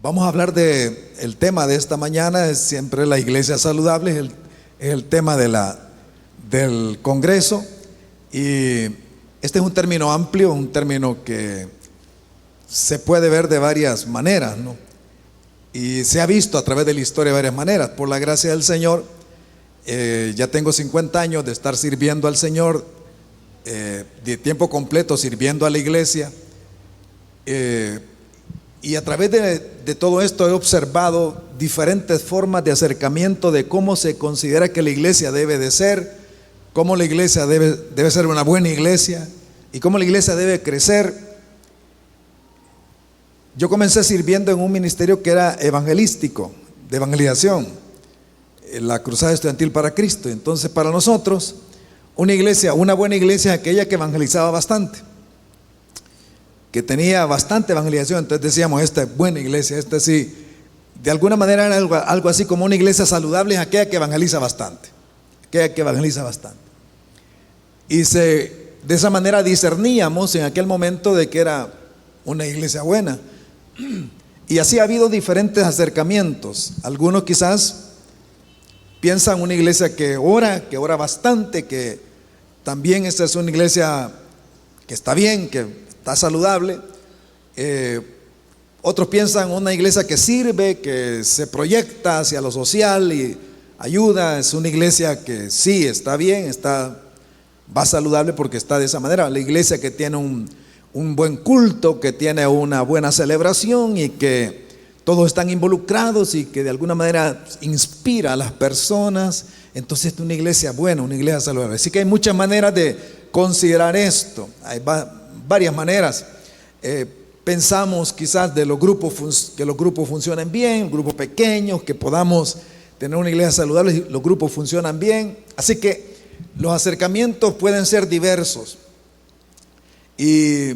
Vamos a hablar de el tema de esta mañana, es siempre la iglesia saludable, es el tema del Congreso. Y este es un término amplio, un término que se puede ver de varias maneras, ¿no? Y se ha visto a través de la historia de varias maneras. Por la gracia del Señor, ya tengo 50 años de estar sirviendo al Señor, de tiempo completo sirviendo a la iglesia. Y a través de todo esto he observado diferentes formas de acercamiento de cómo se considera que la iglesia debe de ser, cómo la iglesia debe ser una buena iglesia y cómo la iglesia debe crecer. Yo comencé sirviendo en un ministerio que era evangelístico, de evangelización, la Cruzada Estudiantil para Cristo. Entonces, para nosotros, una buena iglesia es aquella que evangelizaba bastante, que tenía bastante evangelización. Entonces decíamos, esta es buena iglesia, esta sí. De alguna manera era algo así como una iglesia saludable, es aquella que evangeliza bastante, Y de esa manera discerníamos en aquel momento de que era una iglesia buena. Y así ha habido diferentes acercamientos. Algunos quizás piensan una iglesia que ora bastante, que también esta es una iglesia que está bien, que está saludable. Otros piensan una iglesia que sirve, que se proyecta hacia lo social y ayuda. Es una iglesia que sí está bien, va saludable porque está de esa manera. La iglesia que tiene un buen culto, que tiene una buena celebración y que todos están involucrados y que de alguna manera inspira a las personas. Entonces es una iglesia buena, una iglesia saludable. Así que hay muchas maneras de considerar esto. Hay varias maneras. Pensamos quizás de que los grupos funcionen bien, grupos pequeños, que podamos tener una iglesia saludable y los grupos funcionan bien. Así que los acercamientos pueden ser diversos. Y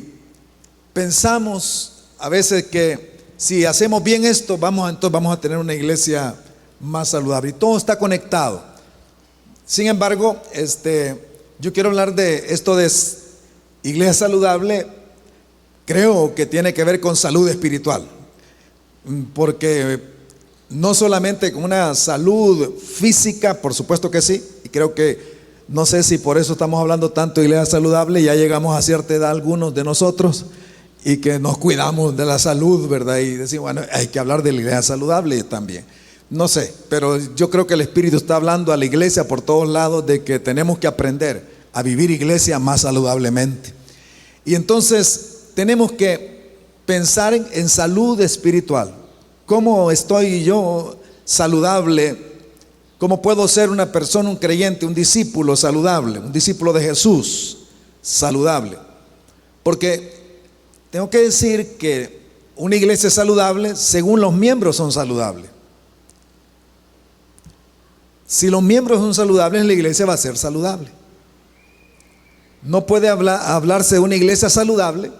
pensamos a veces que si hacemos bien esto, entonces vamos a tener una iglesia más saludable. Y todo está conectado. Sin embargo, yo quiero hablar de esto de iglesia saludable. Creo que tiene que ver con salud espiritual. Porque no solamente con una salud física, por supuesto que sí. Y creo que no sé si por eso estamos hablando tanto de iglesia saludable. Ya llegamos a cierta edad algunos de nosotros y que nos cuidamos de la salud, ¿verdad? Y decimos, bueno, hay que hablar de la iglesia saludable también. No sé, pero yo creo que el Espíritu está hablando a la iglesia por todos lados de que tenemos que aprender a vivir iglesia más saludablemente. Y entonces tenemos que pensar en salud espiritual. ¿Cómo estoy yo saludable? ¿Cómo puedo ser una persona, un creyente, un discípulo saludable, un discípulo de Jesús saludable? Porque tengo que decir que una iglesia saludable, según los miembros, son saludables. Si los miembros son saludables, la iglesia va a ser saludable. No puede hablarse de una iglesia saludable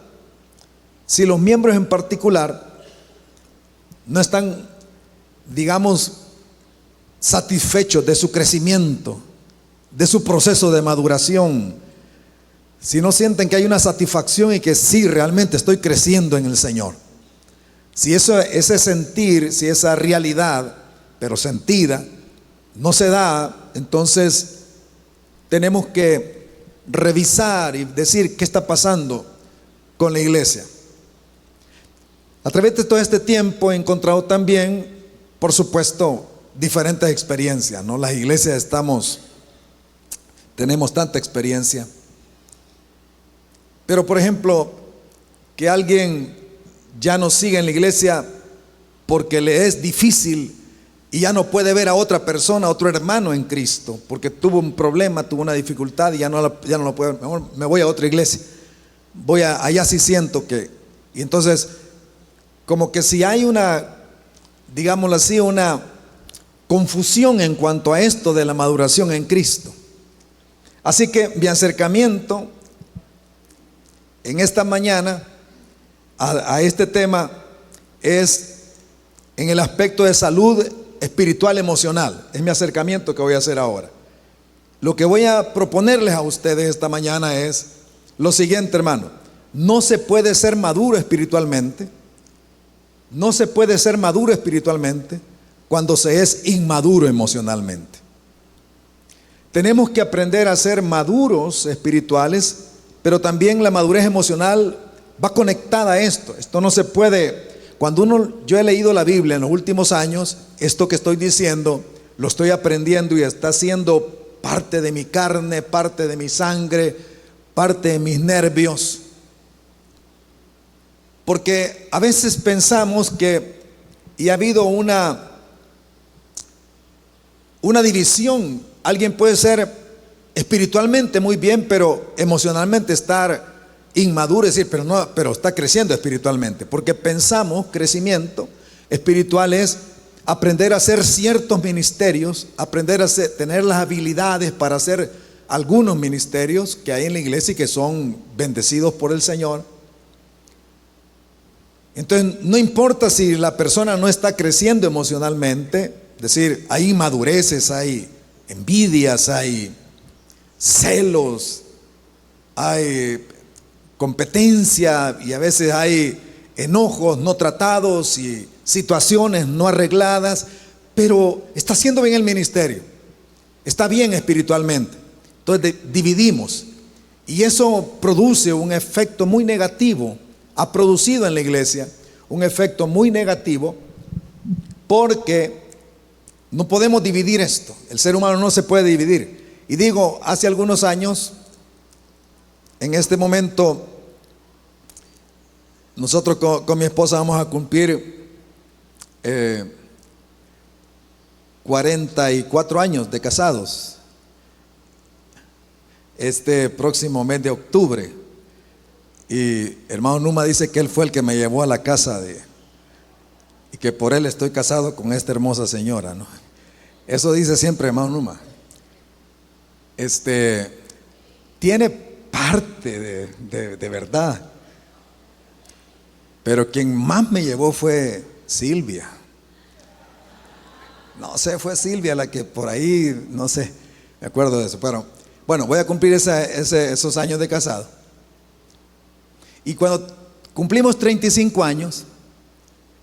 si los miembros en particular no están, digamos, satisfechos de su crecimiento, de su proceso de maduración. Si no sienten que hay una satisfacción y que sí, realmente estoy creciendo en el Señor. Si ese sentir, si esa realidad, pero sentida, no se da, entonces tenemos que revisar y decir qué está pasando con la iglesia. A través de todo este tiempo he encontrado también, por supuesto, diferentes experiencias, ¿no? Las iglesias tenemos tanta experiencia. Pero por ejemplo, que alguien ya no siga en la iglesia porque le es difícil y ya no puede ver a otra persona, a otro hermano en Cristo, porque tuvo un problema, tuvo una dificultad y ya no lo puede, mejor me voy a otra iglesia. Allá sí siento que, y entonces, como que si hay digámoslo así, una confusión en cuanto a esto de la maduración en Cristo. Así que mi acercamiento en esta mañana a este tema es en el aspecto de salud espiritual emocional. Es mi acercamiento que voy a hacer ahora. Lo que voy a proponerles a ustedes esta mañana es lo siguiente, hermano. No se puede ser maduro espiritualmente no se puede ser maduro espiritualmente cuando se es inmaduro emocionalmente. Tenemos que aprender a ser maduros espirituales, pero también la madurez emocional va conectada a esto. Esto no se puede. Yo he leído la Biblia en los últimos años, esto que estoy diciendo, lo estoy aprendiendo y está siendo parte de mi carne, parte de mi sangre, parte de mis nervios. Porque a veces pensamos y ha habido una división. Alguien puede ser espiritualmente muy bien, pero emocionalmente estar inmaduro, es decir, pero está creciendo espiritualmente. Porque pensamos crecimiento espiritual es aprender a hacer ciertos ministerios, aprender a tener las habilidades para hacer algunos ministerios que hay en la iglesia y que son bendecidos por el Señor. Entonces, no importa si la persona no está creciendo emocionalmente, es decir, hay inmadureces, hay envidias, hay celos, hay competencia y a veces hay enojos no tratados y situaciones no arregladas, pero está haciendo bien el ministerio, está bien espiritualmente. Entonces dividimos y eso produce un efecto muy negativo. Ha producido en la iglesia un efecto muy negativo porque no podemos dividir esto. El ser humano no se puede dividir. Y digo, hace algunos años, en este momento, nosotros con mi esposa vamos a cumplir 44 años de casados este próximo mes de octubre. Y hermano Numa dice que él fue el que me llevó a la casa y que por él estoy casado con esta hermosa señora, ¿no? Eso dice siempre hermano Numa. Tiene parte de verdad. Pero quien más me llevó fue Silvia. No sé, fue Silvia la que por ahí, no sé, me acuerdo de eso. Pero bueno, voy a cumplir esos años de casado. Y cuando cumplimos 35 años,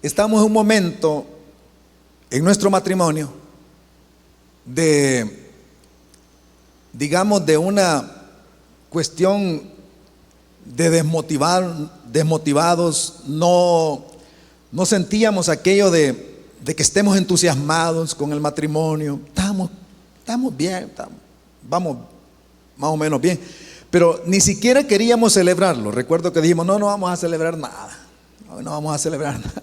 estamos en un momento en nuestro matrimonio digamos, de una cuestión de desmotivados, no sentíamos aquello de que estemos entusiasmados con el matrimonio. Estamos bien, vamos más o menos bien, pero ni siquiera queríamos celebrarlo. Recuerdo que dijimos, no vamos a celebrar nada, no vamos a celebrar nada,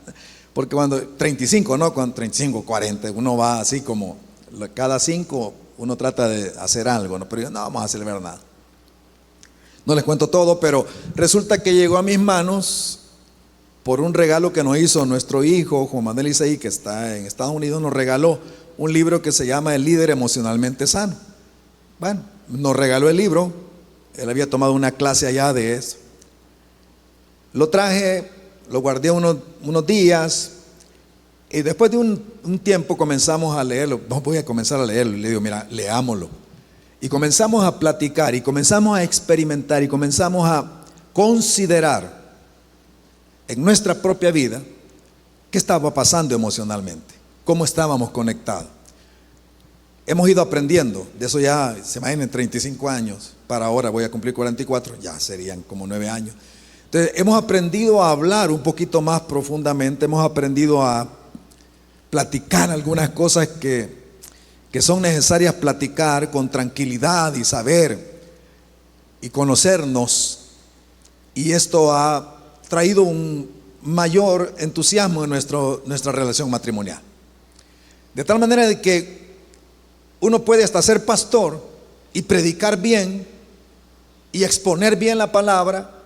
porque cuando 35, no, cuando 35, 40, uno va así como cada 5 uno trata de hacer algo, ¿no? Pero yo, no vamos a celebrar nada. No les cuento todo, pero resulta que llegó a mis manos por un regalo que nos hizo nuestro hijo Juan Manuel Isaí, que está en Estados Unidos. Nos regaló un libro que se llama El líder emocionalmente sano. Bueno, nos regaló el libro. Él había tomado una clase allá de eso. Lo traje, lo guardé unos días y después de un tiempo comenzamos a leerlo. Voy a comenzar a leerlo y le digo, mira, leámoslo. Y comenzamos a platicar y comenzamos a experimentar y comenzamos a considerar en nuestra propia vida qué estaba pasando emocionalmente, cómo estábamos conectados. Hemos ido aprendiendo, de eso ya se imaginan 35 años, para ahora voy a cumplir 44, ya serían como 9 años. Entonces hemos aprendido a hablar un poquito más profundamente, hemos aprendido a platicar algunas cosas que son necesarias platicar con tranquilidad y saber y conocernos, y esto ha traído un mayor entusiasmo en nuestra relación matrimonial, de tal manera de que uno puede hasta ser pastor y predicar bien y exponer bien la palabra,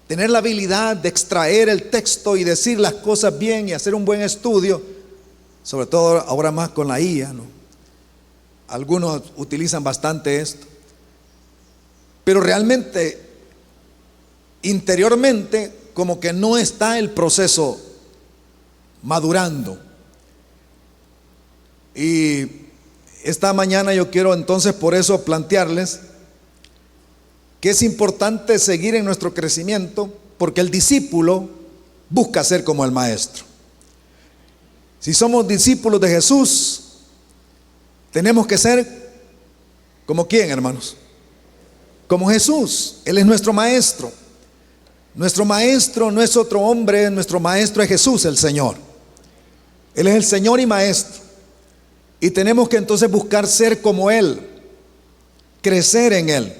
tener la habilidad de extraer el texto y decir las cosas bien y hacer un buen estudio, sobre todo ahora más con la IA, ¿no? Algunos utilizan bastante esto, pero realmente interiormente como que no está el proceso madurando. Y esta mañana yo quiero entonces por eso plantearles que es importante seguir en nuestro crecimiento, porque el discípulo busca ser como el maestro. Si somos discípulos de Jesús, tenemos que ser como quién, hermanos, como Jesús. Él es nuestro maestro. Nuestro maestro no es otro hombre, nuestro maestro es Jesús, el Señor. Él es el Señor y maestro. Y tenemos que entonces buscar ser como Él, crecer en Él.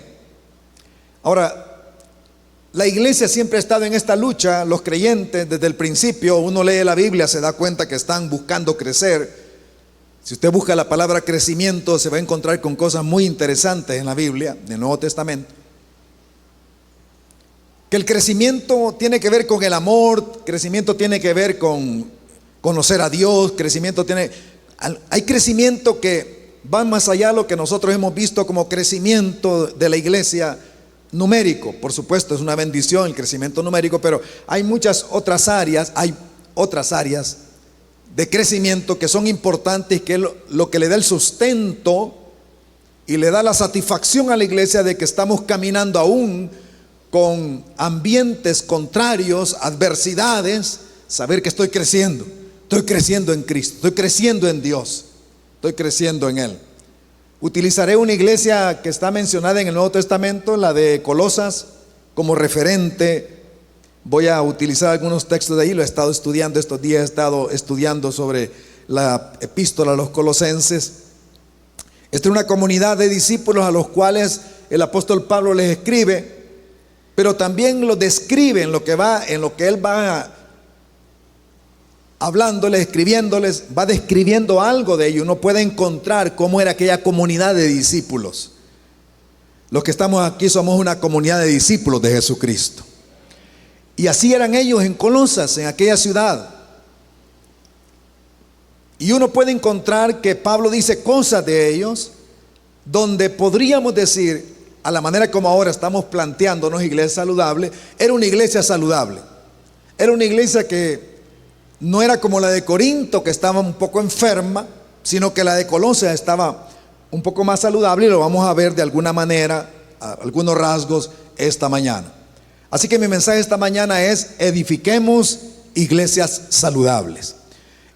Ahora, la iglesia siempre ha estado en esta lucha. Los creyentes desde el principio, uno lee la Biblia, se da cuenta que están buscando crecer. Si usted busca la palabra crecimiento, se va a encontrar con cosas muy interesantes en la Biblia, en el Nuevo Testamento. Que el crecimiento tiene que ver con el amor, crecimiento tiene que ver con conocer a Dios, hay crecimiento que va más allá de lo que nosotros hemos visto como crecimiento de la iglesia numérico. Por supuesto, es una bendición el crecimiento numérico, pero hay muchas otras áreas, de crecimiento que son importantes, que es lo que le da el sustento y le da la satisfacción a la iglesia de que estamos caminando aún con ambientes contrarios, adversidades, saber que estoy creciendo en Cristo, estoy creciendo en Dios, estoy creciendo en Él. Utilizaré una iglesia que está mencionada en el Nuevo Testamento, la de Colosas, como referente. Voy a utilizar algunos textos de ahí, lo he estado estudiando estos días, he estado estudiando sobre la epístola a los colosenses. Esta es una comunidad de discípulos a los cuales el apóstol Pablo les escribe, pero también los describe en lo que él va hablándoles, escribiéndoles, va describiendo algo de ello. Uno puede encontrar cómo era aquella comunidad de discípulos. Los que estamos aquí somos una comunidad de discípulos de Jesucristo. Y así eran ellos en Colosas, en aquella ciudad. Y uno puede encontrar que Pablo dice cosas de ellos donde podríamos decir, a la manera como ahora estamos planteándonos iglesia saludable, era una iglesia saludable. Era una iglesia que no era como la de Corinto, que estaba un poco enferma, sino que la de Colosas estaba un poco más saludable, y lo vamos a ver de alguna manera, algunos rasgos esta mañana. Así que mi mensaje esta mañana es: edifiquemos iglesias saludables.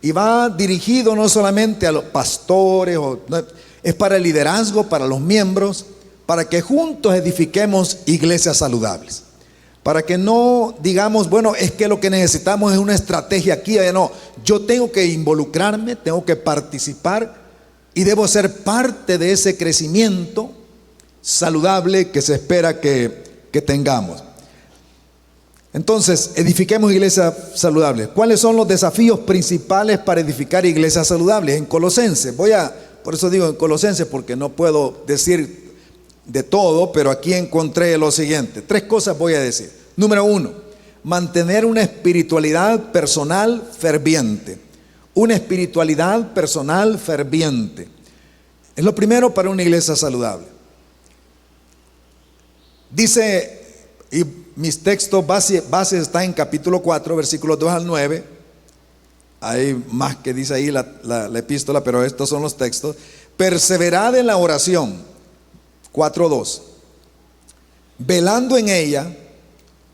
Y va dirigido no solamente a los pastores, es para el liderazgo, para los miembros, para que juntos edifiquemos iglesias saludables. Para que no digamos, bueno, es que lo que necesitamos es una estrategia aquí. No, yo tengo que involucrarme, tengo que participar y debo ser parte de ese crecimiento saludable que se espera que tengamos. Entonces, edifiquemos iglesias saludables. ¿Cuáles son los desafíos principales para edificar iglesias saludables? En Colosenses, por eso digo en Colosenses, porque no puedo decir de todo, pero aquí encontré lo siguiente. 3 cosas voy a decir. Número 1, mantener una espiritualidad personal ferviente. Una espiritualidad personal ferviente. Es lo primero para una iglesia saludable. Dice, y mis textos bases están en capítulo 4, versículos 2 al 9. Hay más que dice ahí la epístola, pero estos son los textos. Perseverad en la oración, 4:2. Velando en ella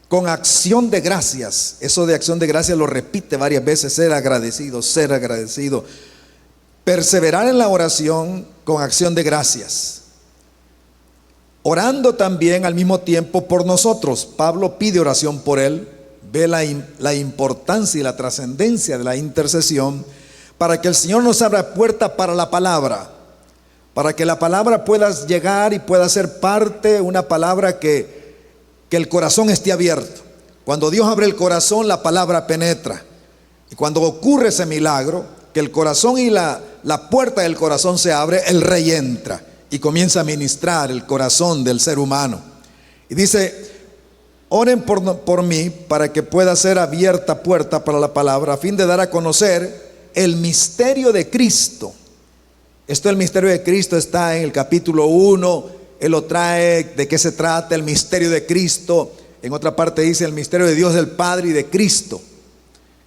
con acción de gracias. Eso de acción de gracias lo repite varias veces: ser agradecido, ser agradecido. Perseverar en la oración con acción de gracias. Orando también al mismo tiempo por nosotros. Pablo pide oración por él, ve la importancia y la trascendencia de la intercesión, para que el Señor nos abra puerta para la palabra, para que la palabra pueda llegar y pueda ser parte, una palabra que el corazón esté abierto. Cuando Dios abre el corazón, la palabra penetra. Y cuando ocurre ese milagro, que el corazón y la puerta del corazón se abre, el Rey entra y comienza a ministrar el corazón del ser humano. Y dice: oren por mí para que pueda ser abierta puerta para la palabra, a fin de dar a conocer el misterio de Cristo. El misterio de Cristo está en el capítulo 1. Él lo trae, de qué se trata el misterio de Cristo. En otra parte dice el misterio de Dios, del Padre y de Cristo.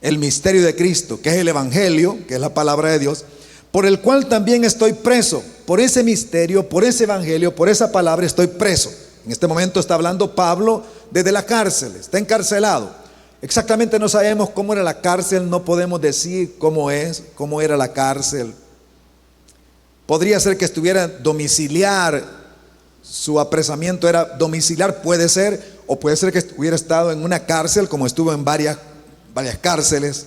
El misterio de Cristo, que es el Evangelio, que es la palabra de Dios, por el cual también estoy preso. Por ese misterio, por ese Evangelio, por esa palabra estoy preso. En este momento está hablando Pablo desde la cárcel, está encarcelado. Exactamente no sabemos cómo era la cárcel, no podemos decir cómo era la cárcel. Podría ser que estuviera domiciliar, su apresamiento era domiciliar, puede ser, o puede ser que hubiera estado en una cárcel, como estuvo en varias cárceles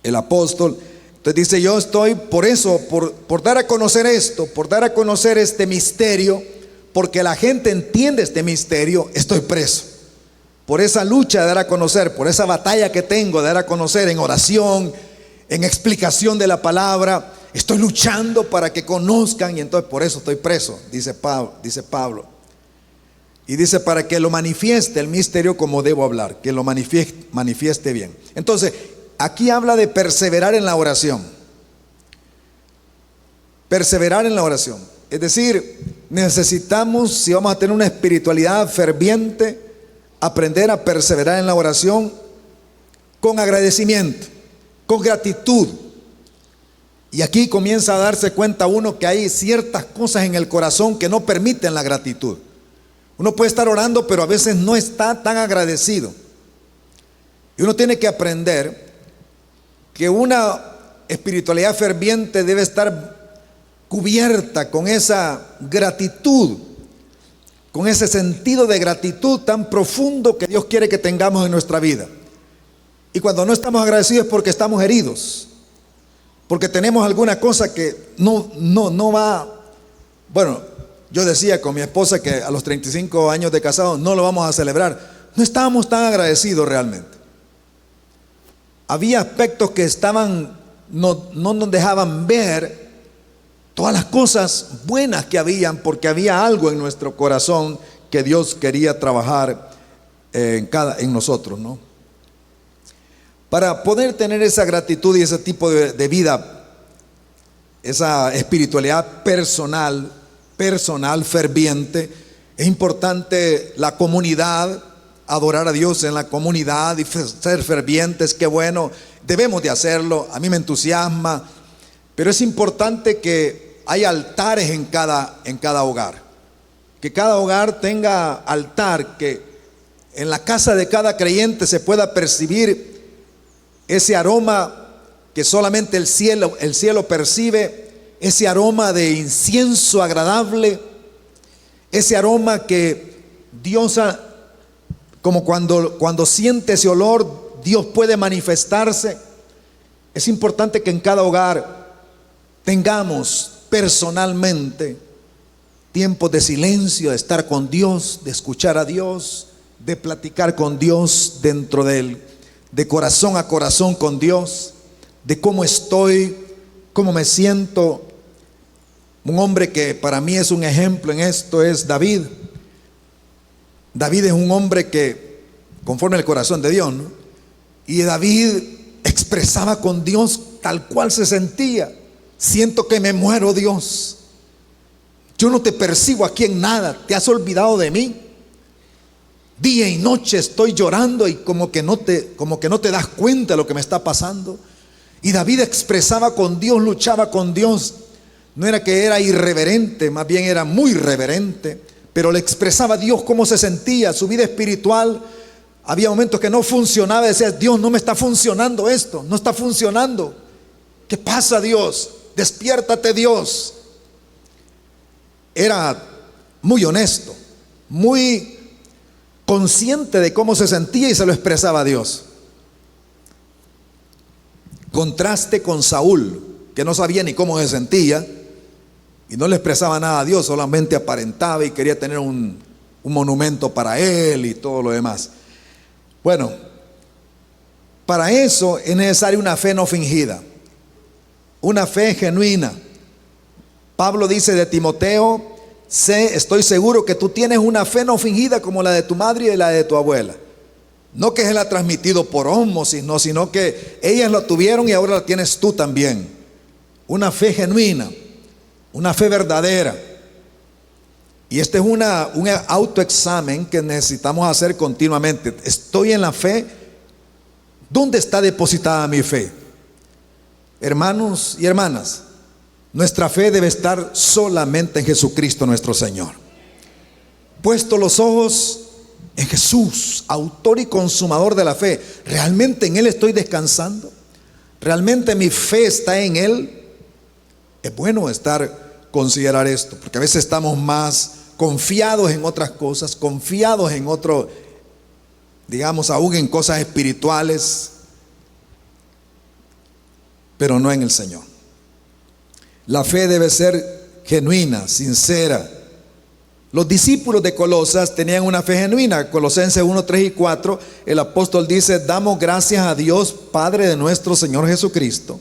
el apóstol. Entonces dice, yo estoy por eso, por dar a conocer esto, por dar a conocer este misterio, porque la gente entiende este misterio, estoy preso. Por esa lucha de dar a conocer, por esa batalla que tengo de dar a conocer en oración, en explicación de la palabra, estoy luchando para que conozcan, y entonces por eso estoy preso, dice Pablo. Y dice, para que lo manifieste el misterio como debo hablar, que lo manifieste bien. Entonces, aquí habla de perseverar en la oración. Perseverar en la oración. Es decir, necesitamos, si vamos a tener una espiritualidad ferviente, aprender a perseverar en la oración con agradecimiento, con gratitud. Y aquí comienza a darse cuenta uno que hay ciertas cosas en el corazón que no permiten la gratitud. Uno puede estar orando, pero a veces no está tan agradecido. Y uno tiene que aprender que una espiritualidad ferviente debe estar cubierta con esa gratitud, con ese sentido de gratitud tan profundo que Dios quiere que tengamos en nuestra vida. Y cuando no estamos agradecidos es porque estamos heridos, porque tenemos alguna cosa que no va. Bueno, yo decía con mi esposa que a los 35 años de casado no lo vamos a celebrar. No estábamos tan agradecidos realmente. Había aspectos que no nos dejaban ver todas las cosas buenas que habían, porque había algo en nuestro corazón que Dios quería trabajar en nosotros, ¿no? Para poder tener esa gratitud y ese tipo de vida, esa espiritualidad personal, ferviente, es importante la comunidad, adorar a Dios en la comunidad y ser fervientes. Qué bueno, debemos de hacerlo, a mí me entusiasma, pero es importante que haya altares en cada hogar, que cada hogar tenga altar, que en la casa de cada creyente se pueda percibir ese aroma que solamente el cielo percibe, ese aroma de incienso agradable, ese aroma que Dios, como cuando siente ese olor, Dios puede manifestarse. Es importante que en cada hogar tengamos personalmente tiempos de silencio, de estar con Dios, de escuchar a Dios, de platicar con Dios dentro de corazón a corazón con Dios, de cómo estoy, cómo me siento. Un hombre que para mí es un ejemplo en esto es David. David es un hombre que conforme al corazón de Dios, ¿no? Y David expresaba con Dios tal cual se sentía. Siento que me muero, Dios. Yo no te percibo aquí en nada. ¿Te has olvidado de mí? Día y noche estoy llorando y como que no te das cuenta de lo que me está pasando. Y David expresaba con Dios, luchaba con Dios. No era que era irreverente, más bien era muy reverente, pero le expresaba a Dios cómo se sentía, su vida espiritual. Había momentos que no funcionaba, decía, Dios, no me está funcionando esto, no está funcionando. ¿Qué pasa, Dios? Despiértate, Dios. Era muy honesto, muy consciente de cómo se sentía y se lo expresaba a Dios. Contraste con Saúl, que no sabía ni cómo se sentía y no le expresaba nada a Dios, solamente aparentaba y quería tener un monumento para él y todo lo demás. Bueno, para eso es necesaria una fe no fingida, una fe genuina. Pablo dice de Timoteo, estoy seguro que tú tienes una fe no fingida como la de tu madre y la de tu abuela. No que se la ha transmitido por ósmosis, no, sino que ellas la tuvieron y ahora la tienes tú también. Una fe genuina, una fe verdadera. Y este es un autoexamen que necesitamos hacer continuamente. Estoy en la fe. ¿Dónde está depositada mi fe? Hermanos y hermanas, nuestra fe debe estar solamente en Jesucristo nuestro Señor. Puesto los ojos en Jesús, autor y consumador de la fe. ¿Realmente en Él estoy descansando? ¿Realmente mi fe está en Él? Es bueno considerar esto, porque a veces estamos más confiados en otras cosas, confiados en otro, digamos, aún en cosas espirituales, pero no en el Señor. La fe debe ser genuina, sincera. Los discípulos de Colosas tenían una fe genuina. Colosenses 1, 3 y 4, el apóstol dice: damos gracias a Dios, Padre de nuestro Señor Jesucristo,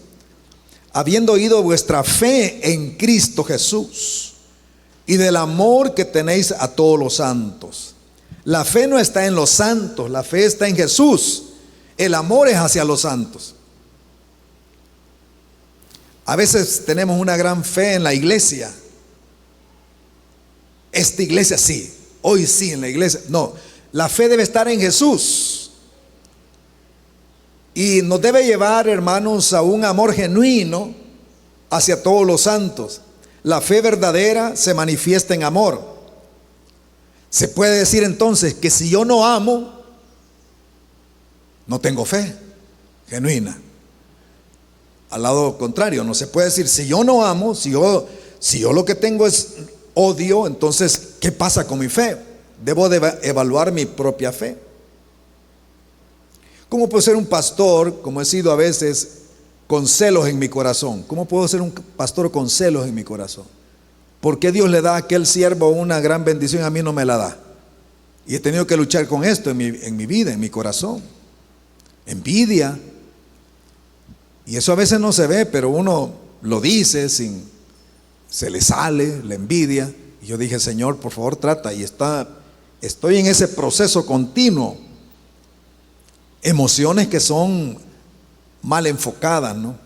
habiendo oído vuestra fe en Cristo Jesús y del amor que tenéis a todos los santos. La fe no está en los santos, la fe está en Jesús. El amor es hacia los santos. A veces tenemos una gran fe en la iglesia. Esta iglesia sí, hoy sí en la iglesia. No, la fe debe estar en Jesús. Y nos debe llevar, hermanos, a un amor genuino hacia todos los santos. La fe verdadera se manifiesta en amor. Se puede decir entonces que si yo no amo, no tengo fe genuina. Al lado contrario, no se puede decir, si yo no amo, si yo lo que tengo es odio, entonces, ¿qué pasa con mi fe? Debo de evaluar mi propia fe. ¿Cómo puedo ser un pastor, como he sido a veces, con celos en mi corazón? ¿Cómo puedo ser un pastor con celos en mi corazón? ¿Por qué Dios le da a aquel siervo una gran bendición y a mí no me la da? Y he tenido que luchar con esto en mi vida, en mi corazón. Envidia. Y eso a veces no se ve, pero uno lo dice, se le sale la envidia. Y yo dije, Señor, por favor trata. Y estoy en ese proceso continuo. Emociones que son mal enfocadas, ¿no?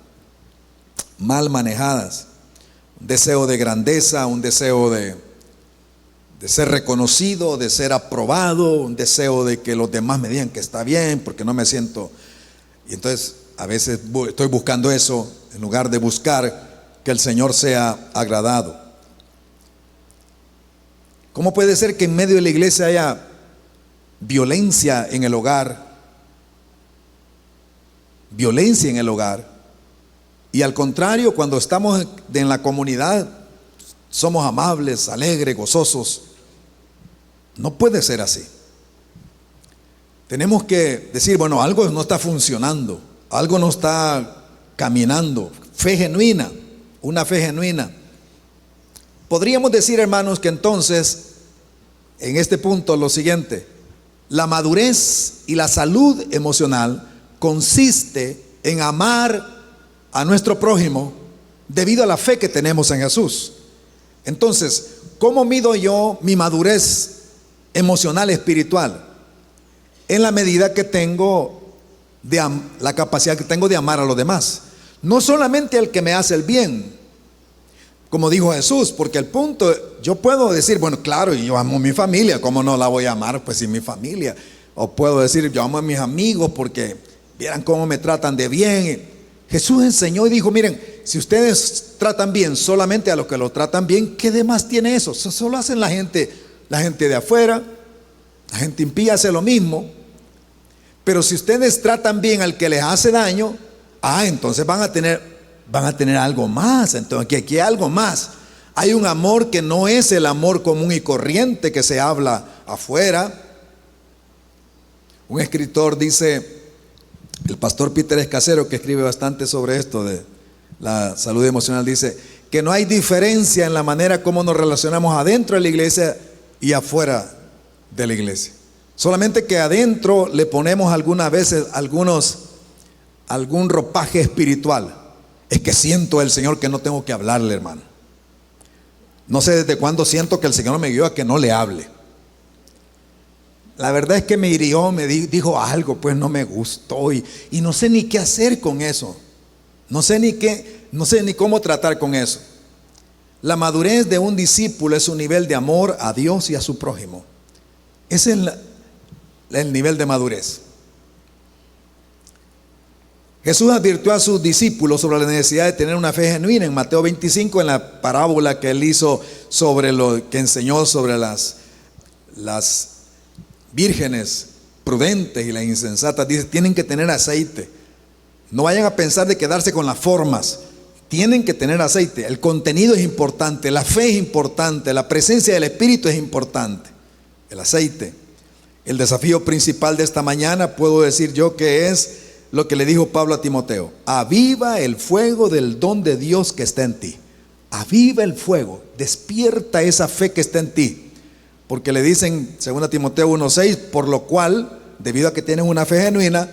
Mal manejadas. Un deseo de grandeza, un deseo de ser reconocido, de ser aprobado, un deseo de que los demás me digan que está bien, porque no me siento. Y entonces a veces estoy buscando eso en lugar de buscar que el Señor sea agradado. ¿Cómo puede ser que en medio de la iglesia haya violencia en el hogar? Violencia en el hogar. Y al contrario, cuando estamos en la comunidad, somos amables, alegres, gozosos. No puede ser así. Tenemos que decir, bueno, algo no está funcionando, algo no está caminando. Fe genuina, una fe genuina. Podríamos decir, hermanos, que entonces, en este punto, lo siguiente: la madurez y la salud emocional consiste en amar a nuestro prójimo debido a la fe que tenemos en Jesús. Entonces, ¿cómo mido yo mi madurez emocional espiritual? En la medida que tengo la capacidad que tengo de amar a los demás, no solamente al que me hace el bien, como dijo Jesús, porque el punto, yo puedo decir, bueno, claro, yo amo a mi familia, ¿cómo no la voy a amar? Pues sin mi familia. O puedo decir, yo amo a mis amigos porque vieran cómo me tratan de bien. Jesús enseñó y dijo, miren, si ustedes tratan bien solamente a los que lo tratan bien, ¿qué demás tiene eso? Eso solo hacen la gente de afuera. La gente impía hace lo mismo. Pero si ustedes tratan bien al que les hace daño, entonces van a tener algo más. Entonces aquí hay algo más. Hay un amor que no es el amor común y corriente que se habla afuera. Un escritor dice, el pastor Peter Escasero, que escribe bastante sobre esto de la salud emocional, dice que no hay diferencia en la manera como nos relacionamos adentro de la iglesia y afuera de la iglesia. Solamente que adentro le ponemos algunas veces algún ropaje espiritual. Es que siento el Señor que no tengo que hablarle, hermano. No sé desde cuándo siento que el Señor me guió a que no le hable. La verdad es que me hirió, me dijo algo, pues no me gustó y no sé ni qué hacer con eso. No sé ni cómo tratar con eso. La madurez de un discípulo es un nivel de amor a Dios y a su prójimo. Ese es el nivel de madurez. Jesús advirtió a sus discípulos sobre la necesidad de tener una fe genuina en Mateo 25, en la parábola que él hizo que enseñó sobre las vírgenes, prudentes y las insensatas, dice, tienen que tener aceite. No vayan a pensar de quedarse con las formas. Tienen que tener aceite. El contenido es importante, la fe es importante, la presencia del Espíritu es importante. El aceite. El desafío principal de esta mañana, puedo decir yo, que es lo que le dijo Pablo a Timoteo: aviva el fuego del don de Dios que está en ti. Aviva el fuego, despierta esa fe que está en ti. Porque le dicen, 2 Timoteo 1:6, por lo cual, debido a que tienes una fe genuina,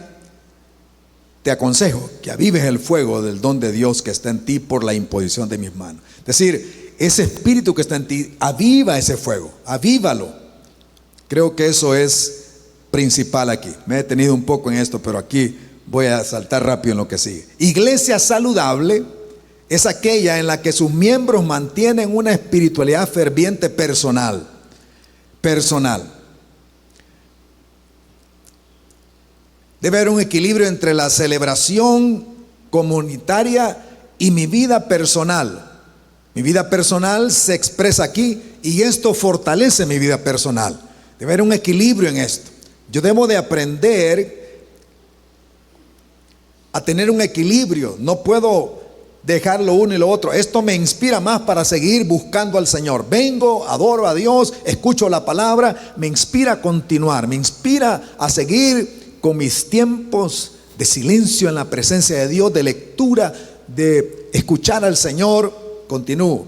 te aconsejo que avives el fuego del don de Dios que está en ti por la imposición de mis manos. Es decir, ese espíritu que está en ti, aviva ese fuego, avívalo. Creo que eso es principal aquí. Me he detenido un poco en esto, pero aquí voy a saltar rápido en lo que sigue. Iglesia saludable es aquella en la que sus miembros mantienen una espiritualidad ferviente personal. Debe haber un equilibrio entre la celebración comunitaria y mi vida personal. Mi vida personal se expresa aquí y esto fortalece mi vida personal. Debe haber un equilibrio en esto. Yo debo de aprender a tener un equilibrio. No puedo dejar lo uno y lo otro. Esto me inspira más para seguir buscando al Señor. Vengo, adoro a Dios, escucho la palabra, me inspira a continuar, me inspira a seguir con mis tiempos de silencio en la presencia de Dios, de lectura, de escuchar al Señor. Continúo.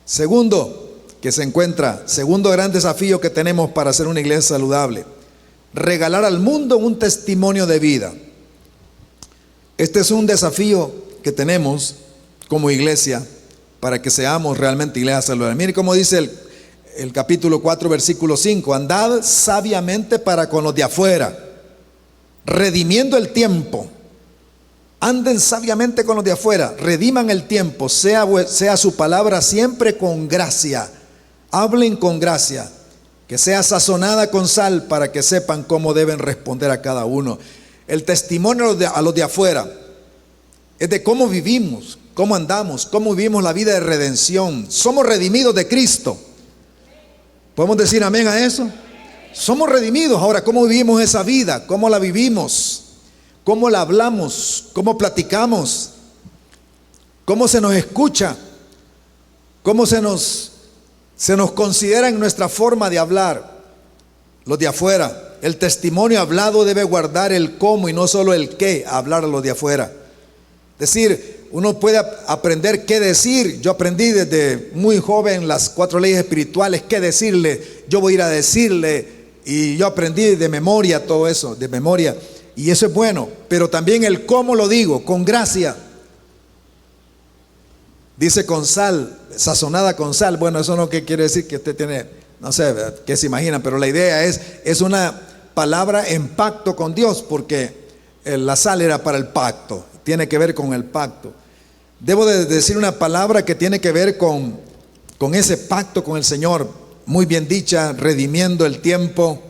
Segundo gran desafío que tenemos para ser una iglesia saludable: regalar al mundo un testimonio de vida. Este es un desafío que tenemos como iglesia para que seamos realmente iglesia saludable. Mire cómo dice el capítulo 4, versículo 5: andad sabiamente para con los de afuera, redimiendo el tiempo. Anden sabiamente con los de afuera, rediman el tiempo, sea su palabra siempre con gracia. Hablen con gracia, que sea sazonada con sal, para que sepan cómo deben responder a cada uno. El testimonio a los de afuera es de cómo vivimos, cómo andamos, cómo vivimos la vida de redención. Somos redimidos de Cristo. ¿Podemos decir amén a eso? Somos redimidos. Ahora, ¿cómo vivimos esa vida? ¿Cómo la vivimos? ¿Cómo la hablamos? ¿Cómo platicamos? ¿Cómo se nos escucha? ¿Cómo se nos considera en nuestra forma de hablar? Los de afuera. El testimonio hablado debe guardar el cómo y no solo el qué hablar a los de afuera. Es decir, uno puede aprender qué decir. Yo aprendí desde muy joven las 4 leyes espirituales, qué decirle. Yo voy a ir a decirle, y yo aprendí de memoria todo eso, de memoria. Y eso es bueno, pero también el cómo lo digo, con gracia. Dice con sal, sazonada con sal. Bueno, eso no quiere decir que usted tiene, no sé, qué se imaginan, pero la idea es una palabra en pacto con Dios, porque la sal era para el pacto, tiene que ver con el pacto. Debo de decir una palabra que tiene que ver con ese pacto con el Señor, muy bien dicha: redimiendo el tiempo,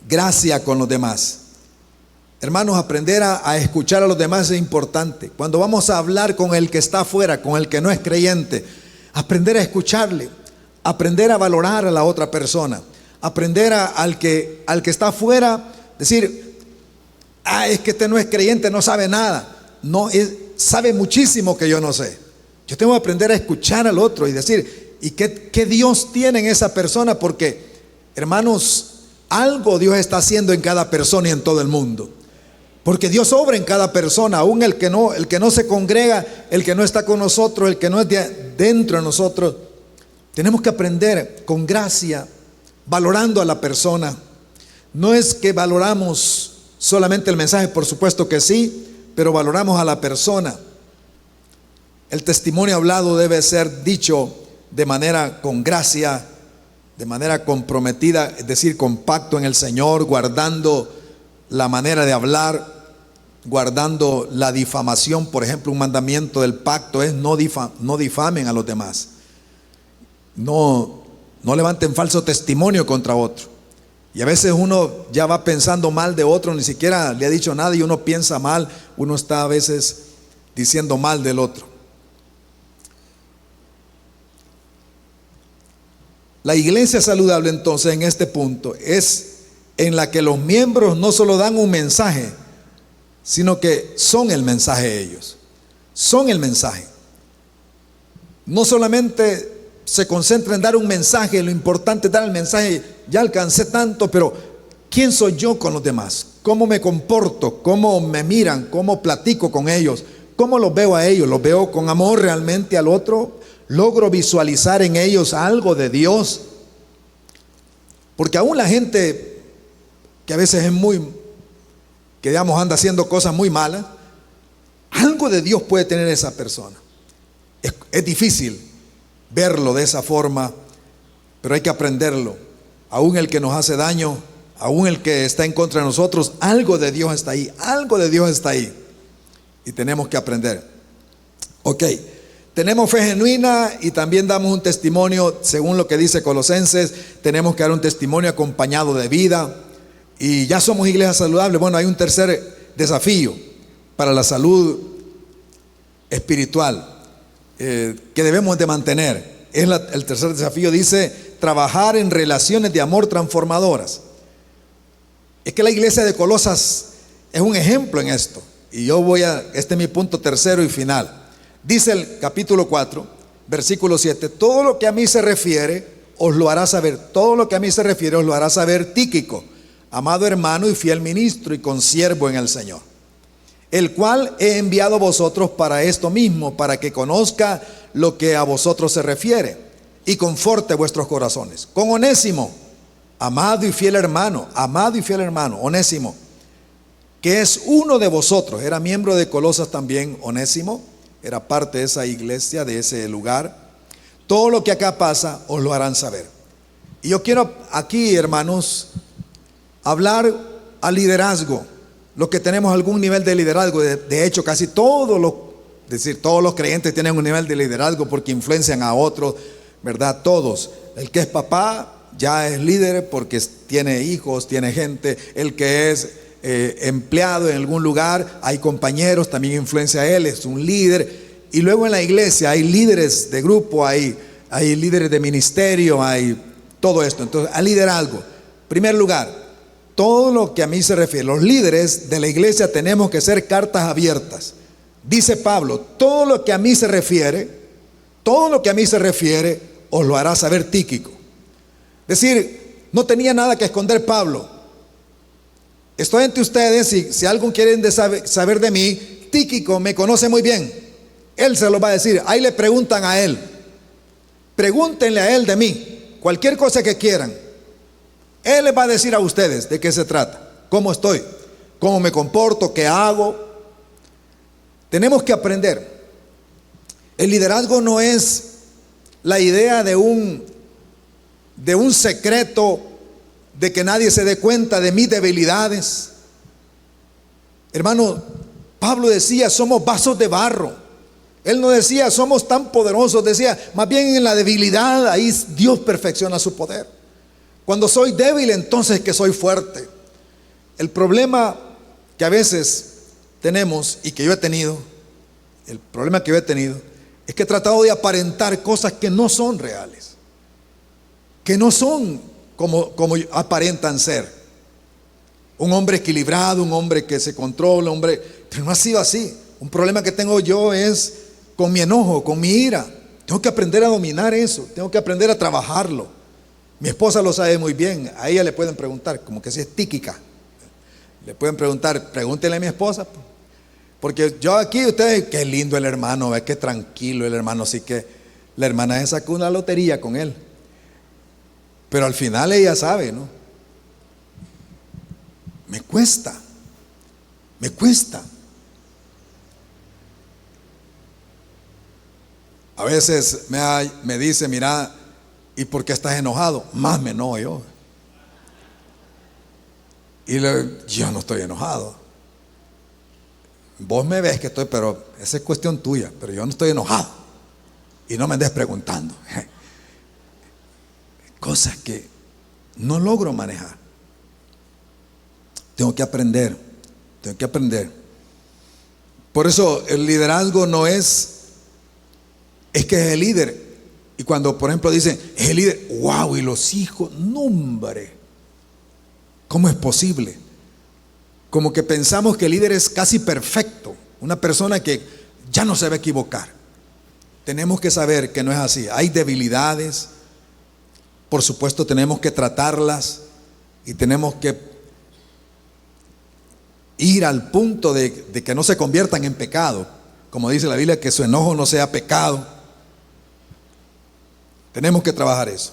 gracia con los demás. Hermanos, aprender a escuchar a los demás es importante. Cuando vamos a hablar con el que está afuera, con el que no es creyente, aprender a escucharle, aprender a valorar a la otra persona, aprender al que está afuera, decir, es que este no es creyente, no sabe nada. No, sabe muchísimo que yo no sé. Yo tengo que aprender a escuchar al otro y decir, ¿y qué Dios tiene en esa persona? Porque, hermanos, algo Dios está haciendo en cada persona y en todo el mundo. Porque Dios obra en cada persona, aún el que no se congrega, el que no está con nosotros, el que no es dentro de nosotros. Tenemos que aprender con gracia, valorando a la persona. No es que valoramos solamente el mensaje, por supuesto que sí, pero valoramos a la persona. El testimonio hablado debe ser dicho de manera con gracia, de manera comprometida, es decir, con pacto en el Señor, guardando la manera de hablar, guardando la difamación. Por ejemplo, un mandamiento del pacto es no difamen a los demás. No levanten falso testimonio contra otro. Y a veces uno ya va pensando mal de otro, ni siquiera le ha dicho nada y uno piensa mal, uno está a veces diciendo mal del otro. La iglesia saludable entonces en este punto es en la que los miembros no solo dan un mensaje, sino que son el mensaje ellos. Son el mensaje. No solamente se concentra en dar un mensaje, lo importante es dar el mensaje, ya alcancé tanto, pero ¿quién soy yo con los demás? ¿Cómo me comporto? ¿Cómo me miran? ¿Cómo platico con ellos? ¿Cómo los veo a ellos? ¿Los veo con amor realmente al otro? ¿Logro visualizar en ellos algo de Dios? Porque aún la gente que a veces es que digamos anda haciendo cosas muy malas, algo de Dios puede tener esa persona. Es difícil verlo de esa forma, pero hay que aprenderlo. Aún el que nos hace daño, aún el que está en contra de nosotros, algo de Dios está ahí, algo de Dios está ahí. Y tenemos que aprender. Ok, tenemos fe genuina y también damos un testimonio, según lo que dice Colosenses, tenemos que dar un testimonio acompañado de vida. Y ya somos iglesia saludable. Bueno, hay un tercer desafío para la salud espiritual que debemos de mantener. El tercer desafío dice trabajar en relaciones de amor transformadoras. Es que la iglesia de Colosas es un ejemplo en esto. Y este es mi punto tercero y final. Dice el capítulo 4, versículo 7, todo lo que a mí se refiere os lo hará saber. Todo lo que a mí se refiere os lo hará saber Tíquico, amado hermano y fiel ministro y consiervo en el Señor, el cual he enviado a vosotros para esto mismo, para que conozca lo que a vosotros se refiere y conforte vuestros corazones. Con Onésimo, amado y fiel hermano, Onésimo, que es uno de vosotros, era miembro de Colosas también, Onésimo, era parte de esa iglesia, de ese lugar. Todo lo que acá pasa os lo harán saber. Y yo quiero aquí, hermanos, hablar al liderazgo. Los que tenemos algún nivel de liderazgo, de hecho casi todos los creyentes tienen un nivel de liderazgo porque influencian a otros, ¿verdad? Todos. El que es papá ya es líder porque tiene hijos, tiene gente. El que es empleado en algún lugar, hay compañeros, también influencia a él, es un líder. Y luego en la iglesia hay líderes de grupo, hay líderes de ministerio, hay todo esto. Entonces, al liderazgo, en primer lugar, todo lo que a mí se refiere, los líderes de la iglesia tenemos que ser cartas abiertas. Dice Pablo, todo lo que a mí se refiere, os lo hará saber Tíquico. Es decir, no tenía nada que esconder Pablo. Estoy entre ustedes y si algo quieren saber de mí, Tíquico me conoce muy bien. Él se lo va a decir. Ahí le preguntan a él. Pregúntenle a él de mí. Cualquier cosa que quieran. Él les va a decir a ustedes de qué se trata. Cómo estoy. Cómo me comporto. Qué hago. Tenemos que aprender. El liderazgo no es la idea de un secreto, de que nadie se dé cuenta de mis debilidades. Hermano, Pablo decía, somos vasos de barro. Él no decía, somos tan poderosos. Decía, más bien en la debilidad, ahí Dios perfecciona su poder. Cuando soy débil, entonces que soy fuerte. El problema que a veces tenemos y que yo he tenido, es que he tratado de aparentar cosas que no son reales, que no son como aparentan ser. Un hombre equilibrado, un hombre que se controla, pero no ha sido así. Un problema que tengo yo es con mi enojo, con mi ira. Tengo que aprender a dominar eso, tengo que aprender a trabajarlo. Mi esposa lo sabe muy bien, a ella le pueden preguntar, como que si es tíquica. Le pueden preguntar, pregúntenle a mi esposa. Porque yo aquí, ustedes, qué lindo el hermano, qué tranquilo el hermano, así que la hermana se sacó una lotería con él. Pero al final ella sabe, ¿no? Me cuesta. A veces me dice, mira, ¿y por qué estás enojado? Más me enojo yo. Y yo no estoy enojado. Vos me ves que estoy, pero esa es cuestión tuya, pero yo no estoy enojado. Y no me andes preguntando. Cosas que no logro manejar. Tengo que aprender. Por eso el liderazgo no es que es el líder. Y cuando, por ejemplo, dicen, es el líder, wow, y los hijos, no, hombre, ¿cómo es posible? Como que pensamos que el líder es casi perfecto, una persona que ya no se va a equivocar. Tenemos que saber que no es así. Hay debilidades, por supuesto tenemos que tratarlas y tenemos que ir al punto de que no se conviertan en pecado. Como dice la Biblia, que su enojo no sea pecado. Tenemos que trabajar eso.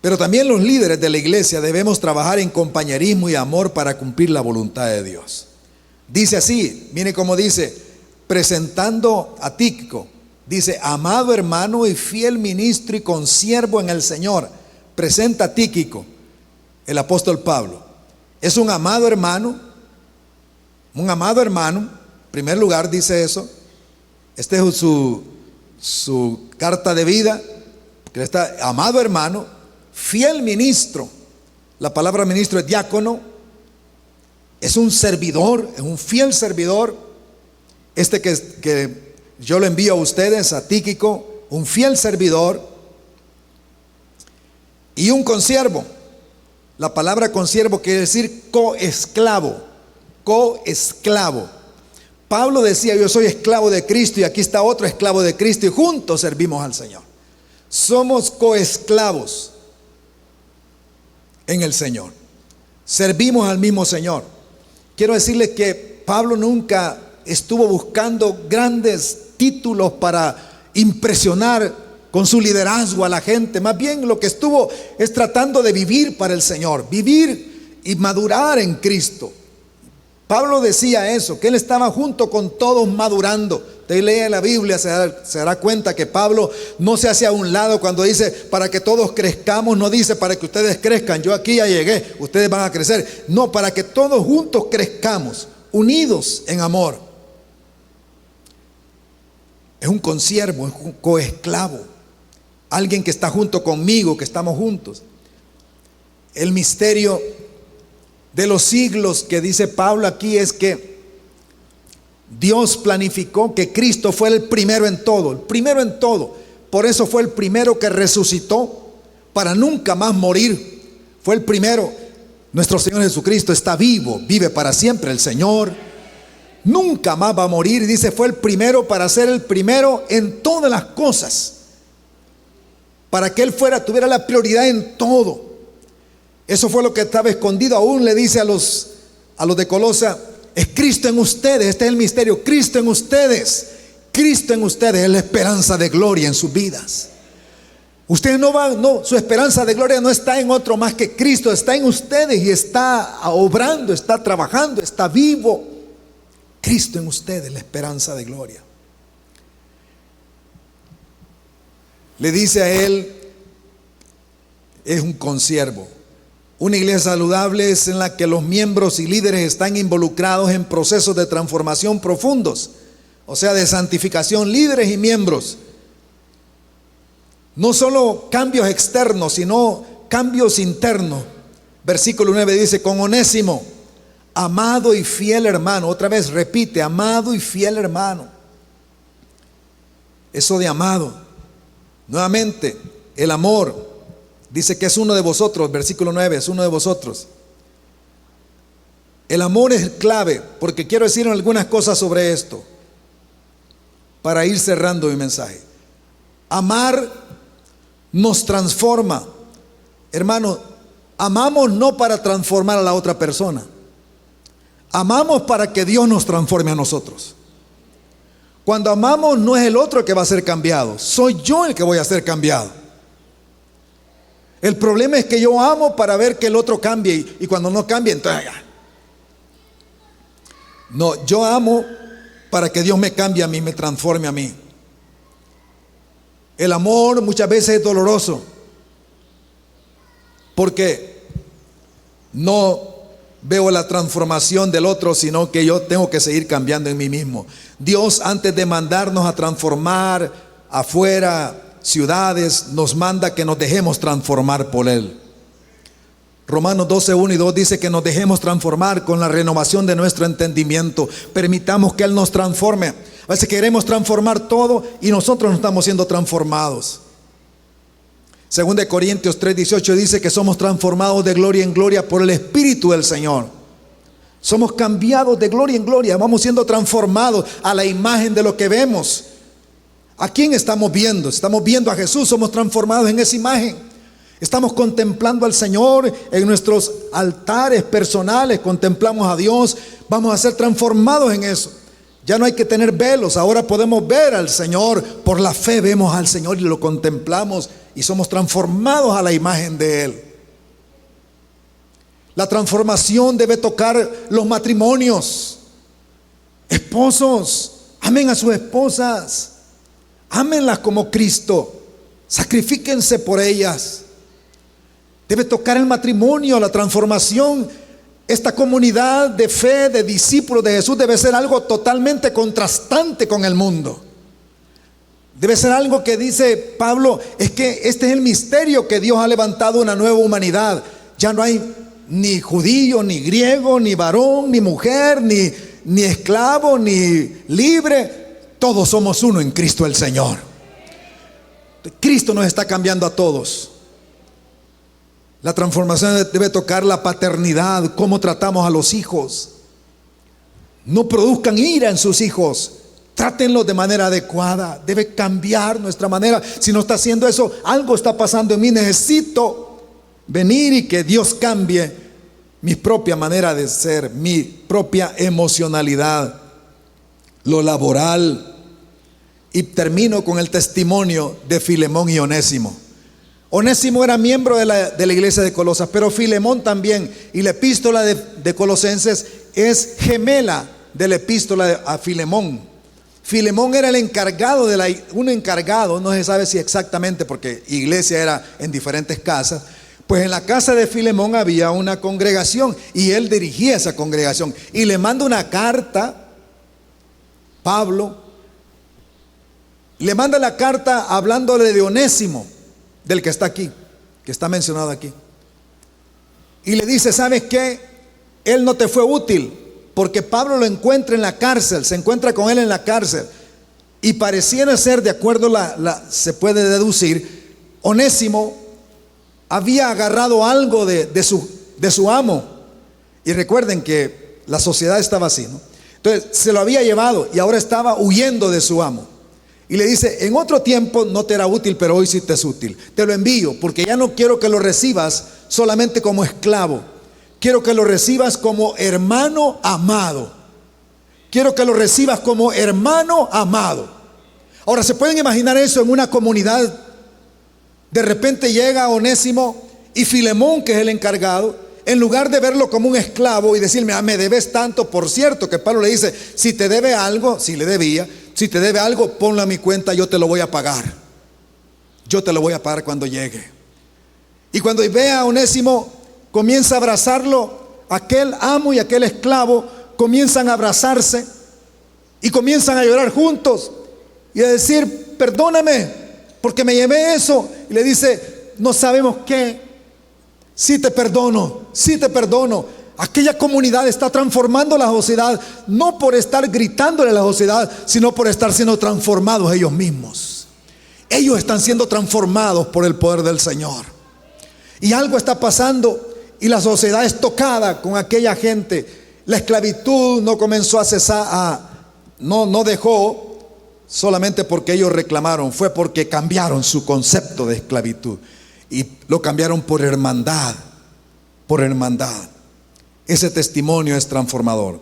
Pero también los líderes de la iglesia debemos trabajar en compañerismo y amor para cumplir la voluntad de Dios. Dice así, mire cómo dice, presentando a Tíquico, dice, amado hermano y fiel ministro y consiervo en el Señor, presenta a Tíquico, el apóstol Pablo. Es un amado hermano, en primer lugar dice eso. Este es su carta de vida, que está, amado hermano, fiel ministro. La palabra ministro es diácono. Es un servidor, es un fiel servidor. Que yo lo envío a ustedes, a Tíquico, un fiel servidor y un consiervo. La palabra consiervo quiere decir coesclavo. Coesclavo. Pablo decía, yo soy esclavo de Cristo, y aquí está otro esclavo de Cristo, y juntos servimos al Señor. Somos coesclavos en el Señor. Servimos al mismo Señor. Quiero decirles que Pablo nunca estuvo buscando grandes títulos para impresionar con su liderazgo a la gente. Más bien lo que estuvo es tratando de vivir para el Señor, vivir y madurar en Cristo. Pablo decía eso, que él estaba junto con todos madurando. Usted lee la Biblia, se dará cuenta que Pablo no se hace a un lado cuando dice para que todos crezcamos. No dice para que ustedes crezcan, yo aquí ya llegué, ustedes van a crecer. No, para que todos juntos crezcamos, unidos en amor. Es un consiervo, es un coesclavo, alguien que está junto conmigo, que estamos juntos. El misterio de los siglos que dice Pablo aquí es que Dios planificó que Cristo fue el primero en todo, el primero en todo. Por eso fue el primero que resucitó para nunca más morir. Fue el primero. Nuestro Señor Jesucristo está vivo, vive para siempre. El Señor nunca más va a morir. Dice, fue el primero para ser el primero en todas las cosas, para que Él tuviera la prioridad en todo. Eso fue lo que estaba escondido. Aún le dice a los de Colosa, es Cristo en ustedes. Este es el misterio, Cristo en ustedes. Cristo en ustedes es la esperanza de gloria en sus vidas. Ustedes su esperanza de gloria no está en otro más que Cristo, está en ustedes y está obrando, está trabajando, está vivo. Cristo en ustedes, la esperanza de gloria. Le dice a él, es un consiervo. Una iglesia saludable es en la que los miembros y líderes están involucrados en procesos de transformación profundos, o sea, de santificación, líderes y miembros. No solo cambios externos, sino cambios internos. Versículo 9 dice, con Onésimo, amado y fiel hermano. Otra vez repite, amado y fiel hermano. Eso de amado. Nuevamente, el amor. Dice que es uno de vosotros, versículo 9, es uno de vosotros. El amor es clave, porque quiero decir algunas cosas sobre esto, para ir cerrando mi mensaje. Amar nos transforma. Hermano, amamos no para transformar a la otra persona. Amamos para que Dios nos transforme a nosotros. Cuando amamos no es el otro que va a ser cambiado, soy yo el que voy a ser cambiado. El problema es que yo amo para ver que el otro cambie y cuando no cambie, entonces ya. No, yo amo para que Dios me cambie a mí, me transforme a mí. El amor muchas veces es doloroso porque no veo la transformación del otro, sino que yo tengo que seguir cambiando en mí mismo. Dios, antes de mandarnos a transformar afuera ciudades, nos manda que nos dejemos transformar por Él. Romanos 12, 1 y 2 dice que nos dejemos transformar con la renovación de nuestro entendimiento. Permitamos que Él nos transforme. A veces queremos transformar todo y nosotros no estamos siendo transformados. Según de Corintios 3:18 dice que somos transformados de gloria en gloria por el Espíritu del Señor. Somos cambiados de gloria en gloria, vamos siendo transformados a la imagen de lo que vemos. ¿A quién estamos viendo? Estamos viendo a Jesús, somos transformados en esa imagen. Estamos contemplando al Señor en nuestros altares personales, contemplamos a Dios, vamos a ser transformados en eso. Ya no hay que tener velos, ahora podemos ver al Señor, por la fe vemos al Señor y lo contemplamos y somos transformados a la imagen de Él. La transformación debe tocar los matrimonios. Esposos, amen a sus esposas, ámenlas como Cristo, sacrifíquense por ellas. Debe tocar el matrimonio, la transformación. Esta comunidad de fe, de discípulos de Jesús debe ser algo totalmente contrastante con el mundo. Debe ser algo que dice Pablo, es que este es el misterio que Dios ha levantado una nueva humanidad. Ya no hay ni judío, ni griego, ni varón, ni mujer, ni esclavo, ni libre. Todos somos uno en Cristo el Señor. Cristo nos está cambiando a todos. La transformación debe tocar la paternidad, cómo tratamos a los hijos. No produzcan ira en sus hijos, trátenlos de manera adecuada. Debe cambiar nuestra manera. Si no está haciendo eso, algo está pasando en mí. Necesito venir y que Dios cambie mi propia manera de ser, mi propia emocionalidad, lo laboral. Y termino con el testimonio de Filemón y Onésimo. Onésimo era miembro de la iglesia de Colosas, pero Filemón también. Y la epístola de Colosenses es gemela de la epístola a Filemón. Filemón era el encargado un encargado, no se sabe si exactamente, porque iglesia era en diferentes casas. Pues en la casa de Filemón había una congregación y él dirigía esa congregación. Y le manda una carta, Pablo, le manda la carta hablándole de Onésimo, del que está aquí, que está mencionado aquí. Y le dice, ¿sabes qué? Él no te fue útil, porque Pablo lo encuentra en la cárcel, se encuentra con él en la cárcel. Y pareciera ser, de acuerdo se puede deducir, Onésimo había agarrado algo de su amo. Y recuerden que la sociedad estaba así, ¿no? Entonces se lo había llevado y ahora estaba huyendo de su amo. Y le dice, en otro tiempo no te era útil, pero hoy sí te es útil. Te lo envío porque ya no quiero que lo recibas solamente como esclavo. Quiero que lo recibas como hermano amado. Quiero que lo recibas como hermano amado. Ahora, ¿se pueden imaginar eso en una comunidad? De repente llega Onésimo y Filemón, que es el encargado, en lugar de verlo como un esclavo y decirme, me debes tanto. Por cierto, que Pablo le dice, si te debe algo, si le debía, si te debe algo, ponlo a mi cuenta, yo te lo voy a pagar. Yo te lo voy a pagar cuando llegue. Y cuando ve a Onésimo, comienza a abrazarlo. Aquel amo y aquel esclavo comienzan a abrazarse y comienzan a llorar juntos y a decir, perdóname porque me llevé eso. Y le dice, no sabemos qué. Sí te perdono, sí te perdono. Aquella comunidad está transformando la sociedad, no por estar gritándole a la sociedad, sino por estar siendo transformados ellos mismos. Ellos están siendo transformados por el poder del Señor. Y algo está pasando y la sociedad es tocada con aquella gente. La esclavitud no comenzó a cesar, no dejó solamente porque ellos reclamaron, fue porque cambiaron su concepto de esclavitud y lo cambiaron por hermandad, por hermandad. Ese testimonio es transformador.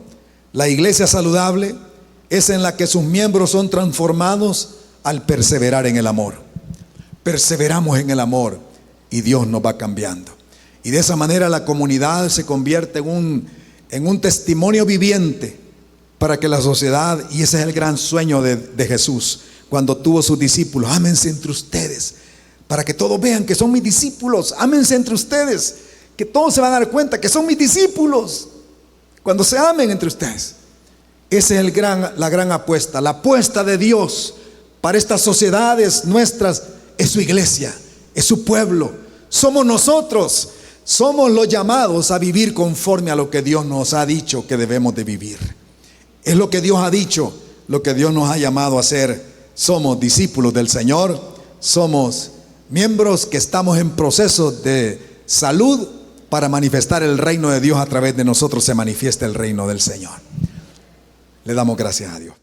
La iglesia saludable es en la que sus miembros son transformados al perseverar en el amor. Perseveramos en el amor y Dios nos va cambiando. Y de esa manera la comunidad se convierte en un testimonio viviente para que la sociedad, y ese es el gran sueño de Jesús, cuando tuvo sus discípulos, ámense entre ustedes, para que todos vean que son mis discípulos, ámense entre ustedes, que todos se van a dar cuenta que son mis discípulos cuando se amen entre ustedes. Esa es la gran apuesta. La apuesta de Dios para estas sociedades nuestras es su iglesia, es su pueblo. Somos nosotros, somos los llamados a vivir conforme a lo que Dios nos ha dicho que debemos de vivir. Es lo que Dios ha dicho, lo que Dios nos ha llamado a hacer. Somos discípulos del Señor, somos miembros que estamos en proceso de salud para manifestar el reino de Dios a través de nosotros, se manifiesta el reino del Señor. Le damos gracias a Dios.